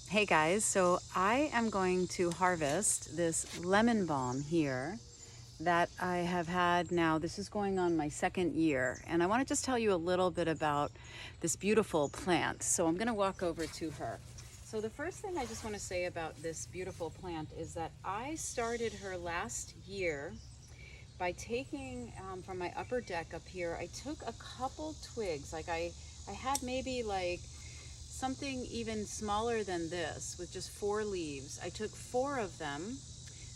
Hey guys, so I am going to harvest this lemon balm here that I have had now. This is going on my second year, and I want to just tell you a little bit about this beautiful plant. So I'm going to walk over to her. So the first thing I just want to say about this beautiful plant is that I started her last year by taking from my upper deck up here. I took a couple twigs, like I had maybe like something even smaller than this with just 4 leaves. I took 4 of them.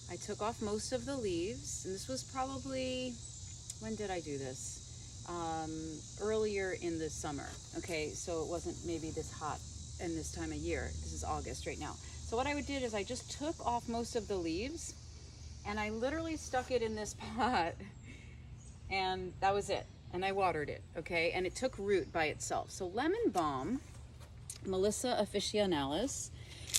I took off most of the leaves, and this was probably, when did I do this? Earlier in the summer. Okay, so it wasn't maybe this hot in this time of year. This is August right now. So what I did is I just took off most of the leaves and I literally stuck it in this pot, and that was it. And I watered it, okay? And it took root by itself. So lemon balm, Melissa Officinalis,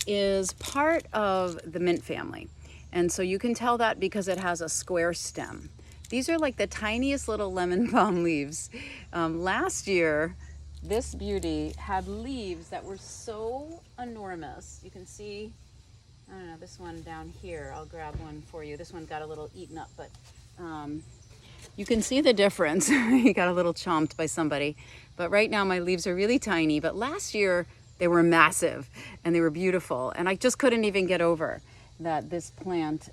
is part of the mint family. And so you can tell that because it has a square stem. These are like the tiniest little lemon balm leaves. Last year, this beauty had leaves that were so enormous. You can see, I don't know, this one down here. I'll grab one for you. This one got a little eaten up, but you can see the difference. He got a little chomped by somebody. But right now my leaves are really tiny. But last year they were massive and they were beautiful. And I just couldn't even get over that this plant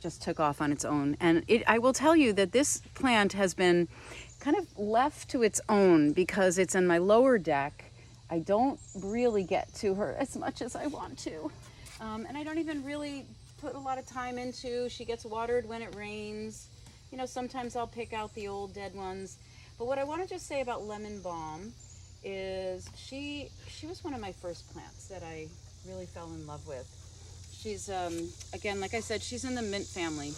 just took off on its own. And I will tell you that this plant has been kind of left to its own because it's in my lower deck. I don't really get to her as much as I want to. And I don't even really put a lot of time into. She gets watered when it rains. You know, sometimes I'll pick out the old dead ones. But what I want to just say about lemon balm is she was one of my first plants that I really fell in love with. She's, again, like I said, she's in the mint family.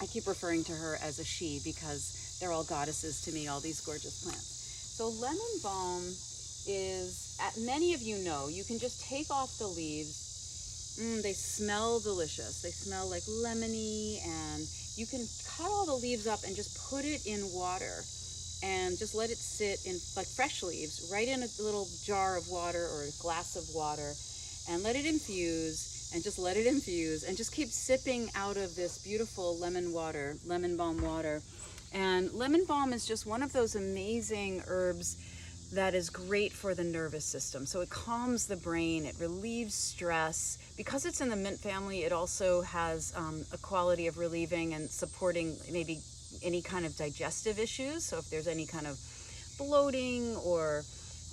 I keep referring to her as a she because they're all goddesses to me, all these gorgeous plants. So lemon balm is, many of you know, you can just take off the leaves. They smell delicious. They smell like lemony, and you can cut all the leaves up and just put it in water and just let it sit in, like fresh leaves, right in a little jar of water or a glass of water, and let it infuse, and just let it infuse, and just keep sipping out of this beautiful lemon balm water. And lemon balm is just one of those amazing herbs that is great for the nervous system. So it calms the brain, it relieves stress. Because it's in the mint family, it also has a quality of relieving and supporting maybe any kind of digestive issues. So if there's any kind of bloating, or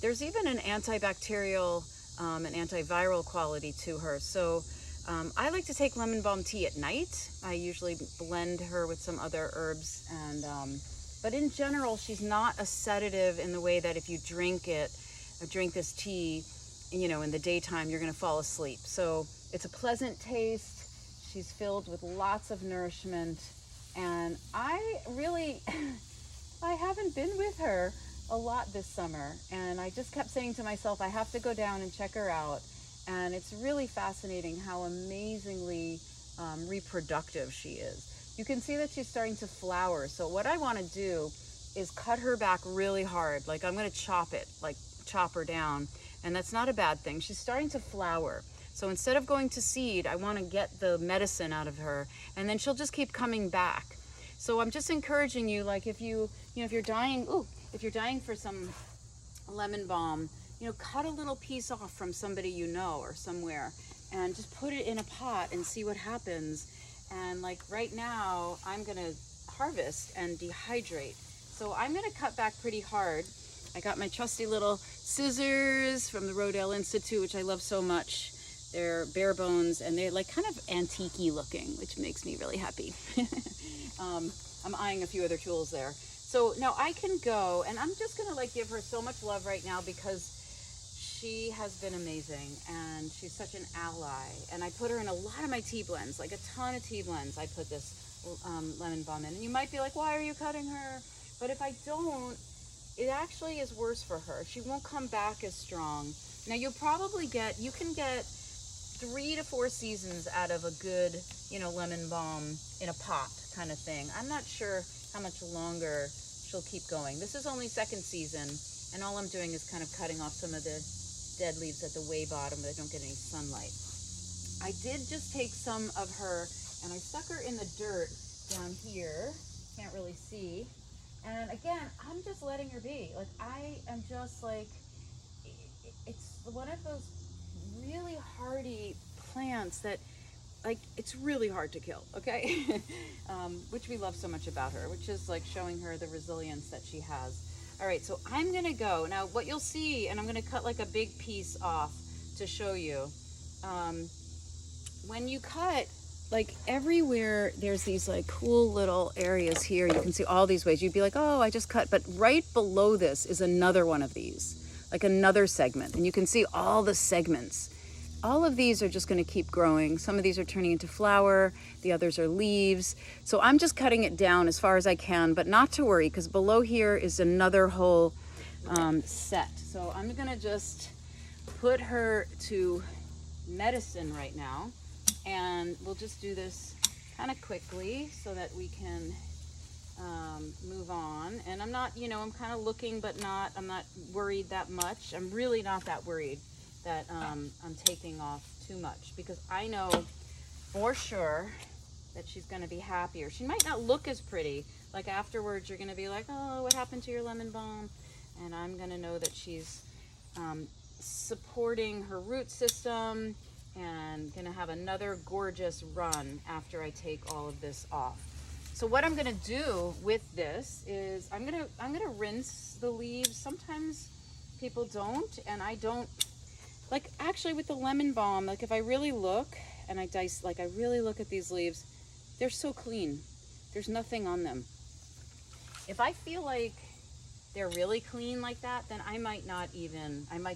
there's even an antibacterial, an antiviral quality to her. So I like to take lemon balm tea at night. I usually blend her with some other herbs, and but in general, she's not a sedative in the way that if you drink this tea, you know, in the daytime, you're going to fall asleep. So it's a pleasant taste. She's filled with lots of nourishment. And I haven't been with her a lot this summer. And I just kept saying to myself, I have to go down and check her out. And it's really fascinating how amazingly reproductive she is. You can see that she's starting to flower. So what I want to do is cut her back really hard. Like I'm going to chop her down. And that's not a bad thing. She's starting to flower. So instead of going to seed, I want to get the medicine out of her, and then she'll just keep coming back. So I'm just encouraging you, like if if you're dying for some lemon balm, cut a little piece off from somebody you know or somewhere, and just put it in a pot and see what happens. And like right now, I'm gonna harvest and dehydrate. So I'm gonna cut back pretty hard. I got my trusty little scissors from the Rodale Institute, which I love so much. They're bare bones, and they're like kind of antique-y looking, which makes me really happy. I'm eyeing a few other tools there. So now I can go, and I'm just gonna like give her so much love right now because she has been amazing, and she's such an ally. And I put her in a lot of my tea blends, like a ton of tea blends. I put this lemon balm in, and you might be like, why are you cutting her? But if I don't, it actually is worse for her. She won't come back as strong. Now you can get 3 to 4 seasons out of a good, lemon balm in a pot kind of thing. I'm not sure how much longer she'll keep going. This is only second season, and all I'm doing is kind of cutting off some of the dead leaves at the way bottom that don't get any sunlight. I did just take some of her and I stuck her in the dirt down here. Can't really see. And again, I'm just letting her be. Like, I am just like, it's one of those really hardy plants that, like, it's really hard to kill, okay? Which we love so much about her, which is like showing her the resilience that she has. All right, so I'm gonna go. Now what you'll see, and I'm gonna cut like a big piece off to show you. When you cut, like everywhere, there's these like cool little areas here. You can see all these ways. You'd be like, oh, I just cut. But right below this is another one of these, like another segment. And you can see all the segments. All of these are just going to keep growing. Some of these are turning into flower. The others are leaves. So I'm just cutting it down as far as I can, but not to worry, because below here is another whole set. So I'm going to just put her to medicine right now. And we'll just do this kind of quickly so that we can move on. And I'm not, I'm kind of looking, but I'm not worried that much. I'm really not that worried that I'm taking off too much, because I know for sure that she's going to be happier. She might not look as pretty. Like afterwards, you're going to be like, oh, what happened to your lemon balm? And I'm going to know that she's supporting her root system and gonna have another gorgeous run after I take all of this off. So what I'm gonna do with this is I'm gonna rinse the leaves. Sometimes people don't, and I don't. Like actually with the lemon balm, like if I really look and I really look at these leaves, they're so clean. There's nothing on them. If I feel like they're really clean like that, then I might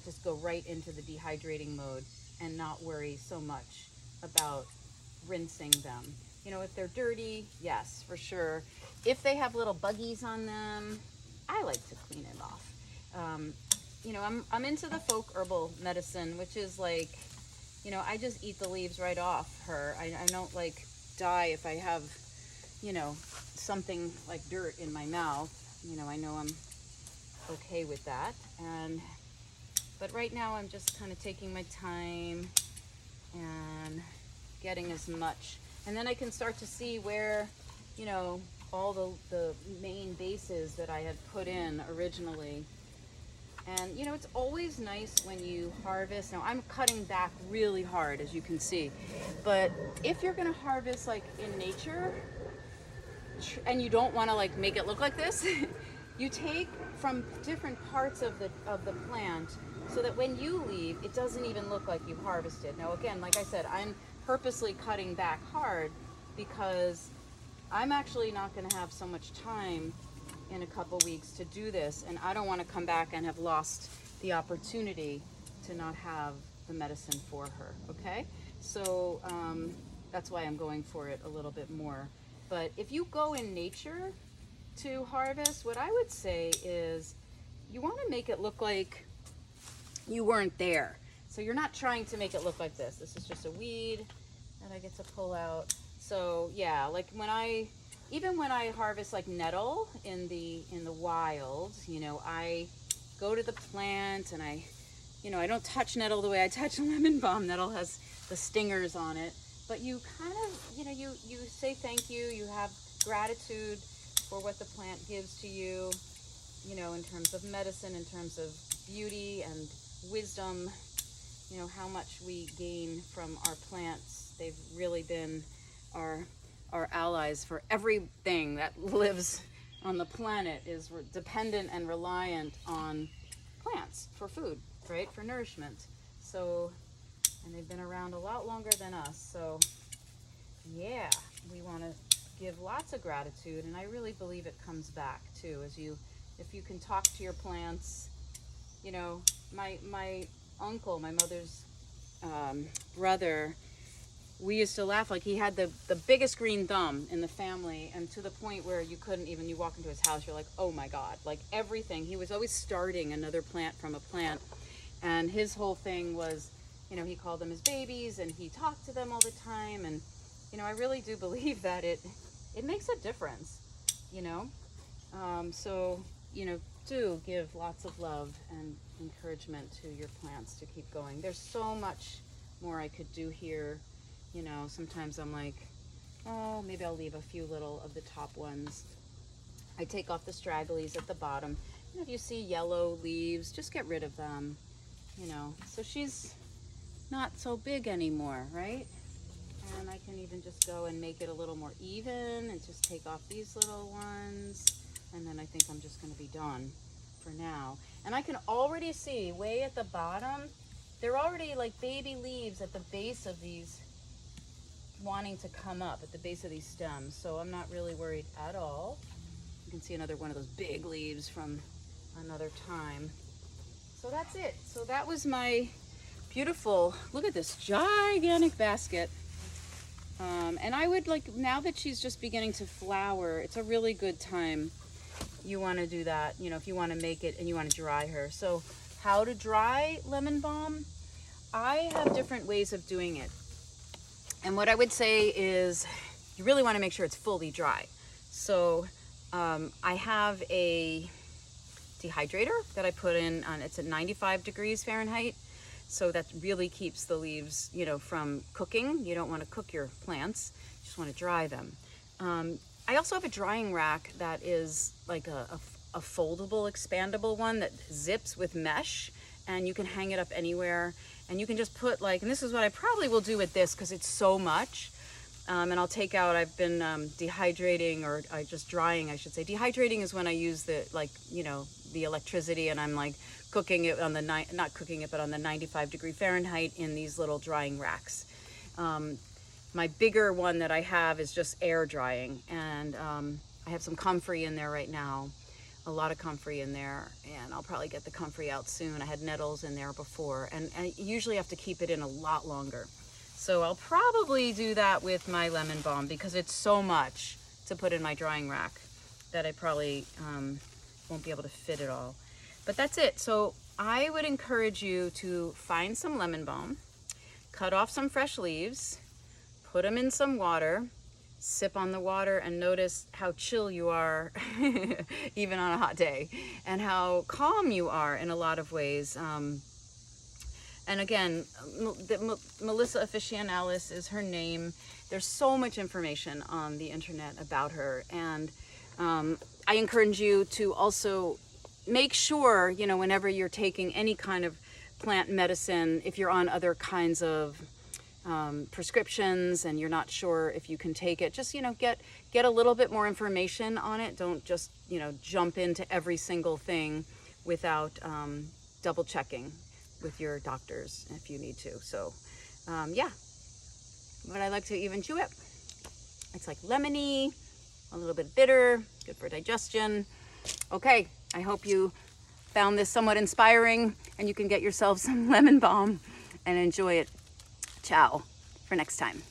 just go right into the dehydrating mode and not worry so much about rinsing them. If they're dirty, yes, for sure. If they have little buggies on them, I like to clean it off. I'm into the folk herbal medicine, which is like, I just eat the leaves right off her. I don't like die if I have, something like dirt in my mouth. I know I'm okay with that. But right now I'm just kind of taking my time and getting as much. And then I can start to see where, all the main bases that I had put in originally. And, it's always nice when you harvest. Now I'm cutting back really hard, as you can see. But if you're going to harvest like in nature, and you don't want to like make it look like this, you take from different parts of the plant, so that when you leave, it doesn't even look like you harvested. Now again, like I said, I'm purposely cutting back hard because I'm actually not going to have so much time in a couple weeks to do this, and I don't want to come back and have lost the opportunity to not have the medicine for her, okay? So that's why I'm going for it a little bit more. But if you go in nature to harvest, what I would say is you want to make it look like you weren't there. So you're not trying to make it look like this. This is just a weed that I get to pull out. So yeah, like even when I harvest like nettle in the wild, I go to the plant and I don't touch nettle the way I touch lemon balm. Nettle has the stingers on it, but you kind of, you say thank you, you have gratitude for what the plant gives to you, in terms of medicine, in terms of beauty and wisdom, how much we gain from our plants. They've really been our allies for everything that lives on the planet. Is dependent and reliant on plants for food, right? For nourishment. So, and they've been around a lot longer than us. So yeah, we want to give lots of gratitude, and I really believe it comes back too, if you can talk to your plants. My uncle, my mother's brother, we used to laugh, like he had the biggest green thumb in the family, and to the point where you walk into his house, you're like, oh my God, like everything. He was always starting another plant from a plant, and his whole thing was, he called them his babies, and he talked to them all the time, and I really do believe that it makes a difference, so do give lots of love and encouragement to your plants to keep going. There's so much more I could do here. You know, sometimes I'm like, oh, maybe I'll leave a few little of the top ones. I take off the stragglies at the bottom. You know, if you see yellow leaves, just get rid of them, you know. So she's not so big anymore, right? And I can even just go and make it a little more even and just take off these little ones. And then I think I'm just gonna be done for now. And I can already see way at the bottom, they're already like baby leaves at the base of these wanting to come up at the base of these stems. So I'm not really worried at all. You can see another one of those big leaves from another time. So that's it. So that was my beautiful, look at this gigantic basket. And I would like, now that she's just beginning to flower, it's a really good time. You want to do that, you know, if you want to make it and you want to dry her. So how to dry lemon balm? I have different ways of doing it. And what I would say is you really want to make sure it's fully dry. So I have a dehydrator that I put in on, it's at 95 degrees Fahrenheit. So that really keeps the leaves, you know, from cooking. You don't want to cook your plants, you just want to dry them. I also have a drying rack that is like a foldable, expandable one that zips with mesh, and you can hang it up anywhere. And you can just put like, and this is what I probably will do with this because it's so much. And I'll take out, I've been dehydrating, or just drying, I should say. Dehydrating is when I use the, like, you know, the electricity, and I'm like cooking it on the, not cooking it, but on the 95 degree Fahrenheit in these little drying racks. My bigger one that I have is just air drying, and I have some comfrey in there right now, a lot of comfrey in there, and I'll probably get the comfrey out soon. I had nettles in there before, and I usually have to keep it in a lot longer. So I'll probably do that with my lemon balm because it's so much to put in my drying rack that I probably won't be able to fit it all. But that's it. So I would encourage you to find some lemon balm, cut off some fresh leaves, put them in some water, sip on the water, and notice how chill you are even on a hot day, and how calm you are in a lot of ways. And again, Melissa Officinalis is her name. There's so much information on the internet about her. And I encourage you to also make sure, you know, whenever you're taking any kind of plant medicine, if you're on other kinds of prescriptions and you're not sure if you can take it, just, you know, get a little bit more information on it. Don't just, you know, jump into every single thing without double checking with your doctors if you need to. So yeah, but I like to even chew it. It's like lemony, a little bit bitter, good for digestion. Okay, I hope you found this somewhat inspiring and you can get yourself some lemon balm and enjoy it. Ciao for next time.